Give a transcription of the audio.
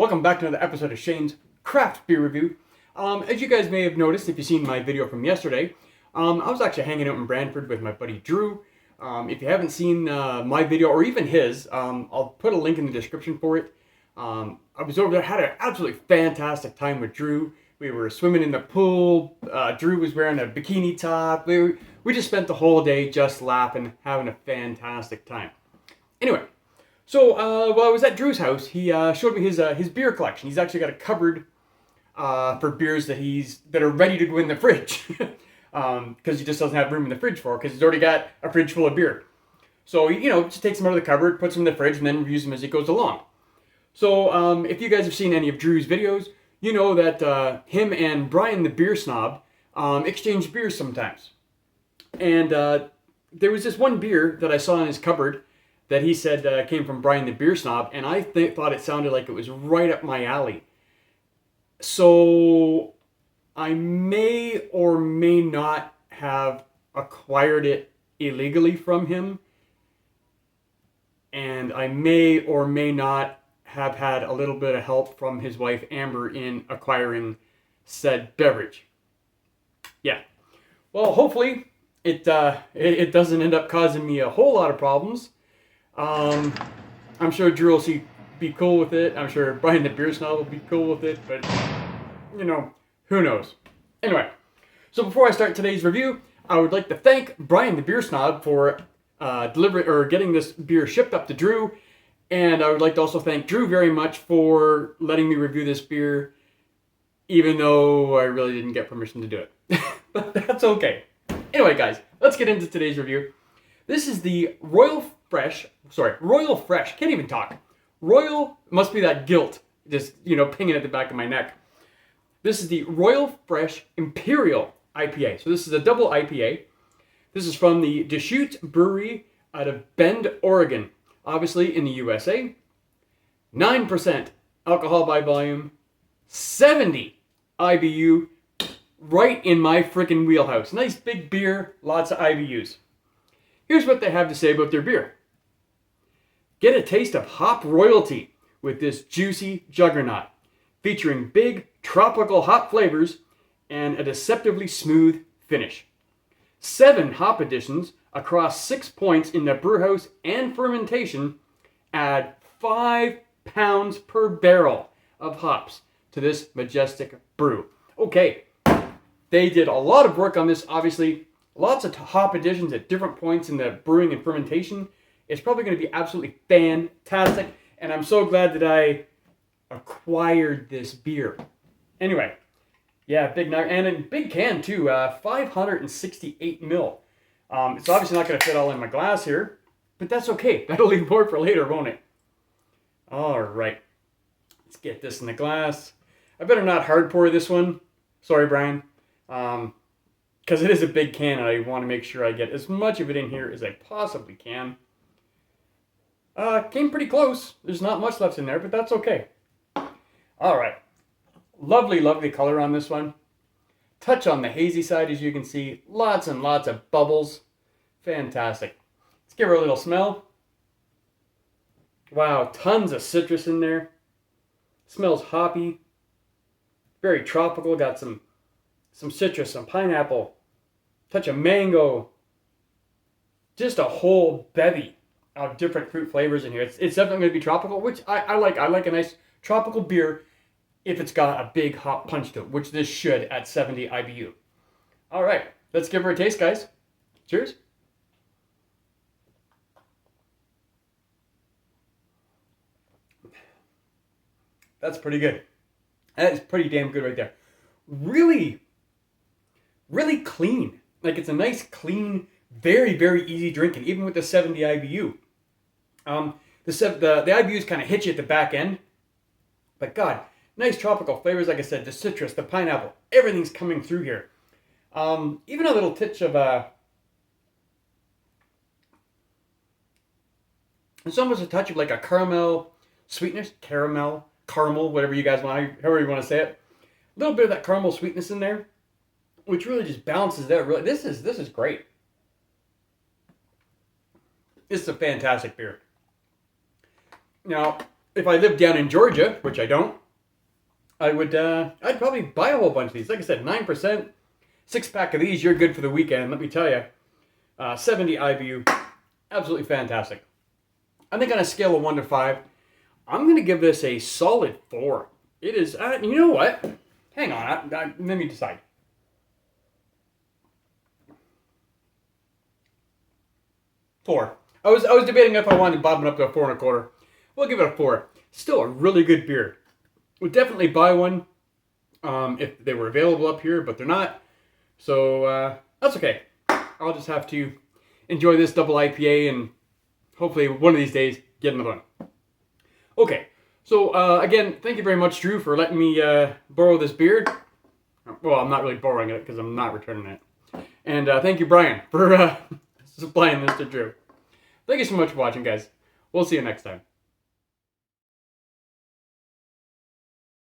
welcome back to another episode of Shane's Craft Beer Review. As you guys may have noticed, if you've seen my video from yesterday, I was actually hanging out in Brantford with my buddy Drew. If you haven't seen my video, or even his, I'll put a link in the description for it. I was over there, had an absolutely fantastic time with Drew. We were swimming in the pool. Drew was wearing a bikini top. We just spent the whole day just laughing, having a fantastic time. Anyway, so while I was at Drew's house, he showed me his beer collection. He's actually got a cupboard for beers that are ready to go in the fridge, because he just doesn't have room in the fridge for it, because he's already got a fridge full of beer. So just takes them out of the cupboard, puts them in the fridge, and then reviews them as he goes along. So if you guys have seen any of Drew's videos, you know that him and Brian the Beer Snob exchange beers sometimes. And there was this one beer that I saw in his cupboard that he said came from Brian the Beer Snob, and I thought it sounded like it was right up my alley. So I may or may not have acquired it illegally from him, and I may or may not have had a little bit of help from his wife Amber in acquiring said beverage. Yeah. Well, hopefully it doesn't end up causing me a whole lot of problems. I'm sure Drew will be cool with it. I'm sure Brian the Beer Snob will be cool with it, but who knows? Anyway, so before I start today's review, I would like to thank Brian the Beer Snob for getting this beer shipped up to Drew, and I would like to also thank Drew very much for letting me review this beer, even though I really didn't get permission to do it. But that's okay. Anyway, guys, let's get into today's review. This is the Royal Fresh, can't even talk. Royal, must be that guilt, just, pinging at the back of my neck. This is the Royal Fresh Imperial IPA. So this is a double IPA. This is from the Deschutes Brewery out of Bend, Oregon. Obviously in the USA. 9% alcohol by volume. 70 IBU. Right in my freaking wheelhouse. Nice big beer, lots of IBUs. Here's what they have to say about their beer. Get a taste of hop royalty with this juicy juggernaut, featuring big tropical hop flavors and a deceptively smooth finish. 7 hop additions across 6 points in the brewhouse and fermentation add 5 pounds per barrel of hops to this majestic brew. Okay, they did a lot of work on this, obviously. Lots of hop additions at different points in the brewing and fermentation. It's probably going to be absolutely fantastic, and I'm so glad that I acquired this beer. Anyway, yeah, big nugget, and a big can too, 568 ml. It's obviously not going to fit all in my glass here, but that's okay. That'll leave more for later, won't it? All right, let's get this in the glass. I better not hard pour this one. Sorry, Brian. Because it is a big can, and I want to make sure I get as much of it in here as I possibly can. Came pretty close. There's not much left in there, but that's okay. All right. Lovely, lovely color on this one. Touch on the hazy side, as you can see. Lots and lots of bubbles. Fantastic. Let's give her a little smell. Wow, tons of citrus in there. Smells hoppy. Very tropical. Got some citrus, some pineapple. Touch of mango. Just a whole bevy of different fruit flavors in here. It's definitely going to be tropical, which I like. I like a nice tropical beer if it's got a big hop punch to it, which this should at 70 IBU. All right, let's give her a taste, guys. Cheers. That's pretty good. That is pretty damn good right there. Really, really clean. Like, it's a nice, clean, very, very easy drinking, even with the 70 IBU. The IBUs kind of hit you at the back end. But God, nice tropical flavors. Like I said, the citrus, the pineapple, everything's coming through here. Even a little touch of it's almost a touch of like a caramel sweetness, caramel, whatever you guys want, however you want to say it. A little bit of that caramel sweetness in there, which really just balances that. Really, this is great. This is a fantastic beer. Now, if I lived down in Georgia, which I don't, I'd probably buy a whole bunch of these. Like I said, 9%, 6-pack of these, you're good for the weekend. Let me tell you, 70 IBU, absolutely fantastic. I think on a scale of 1 to 5, I'm going to give this a solid 4. It is, you know what? Hang on, let me decide. Four. I was debating if I wanted to bump it up to a 4.25. We'll give it a 4. Still a really good beer. Would definitely buy one if they were available up here, but they're not. So that's okay. I'll just have to enjoy this double IPA and hopefully one of these days get another one. Okay, so again, thank you very much, Drew, for letting me borrow this beer. Well, I'm not really borrowing it because I'm not returning it. And thank you, Brian, for supplying this to Drew. Thank you so much for watching, guys. We'll see you next time.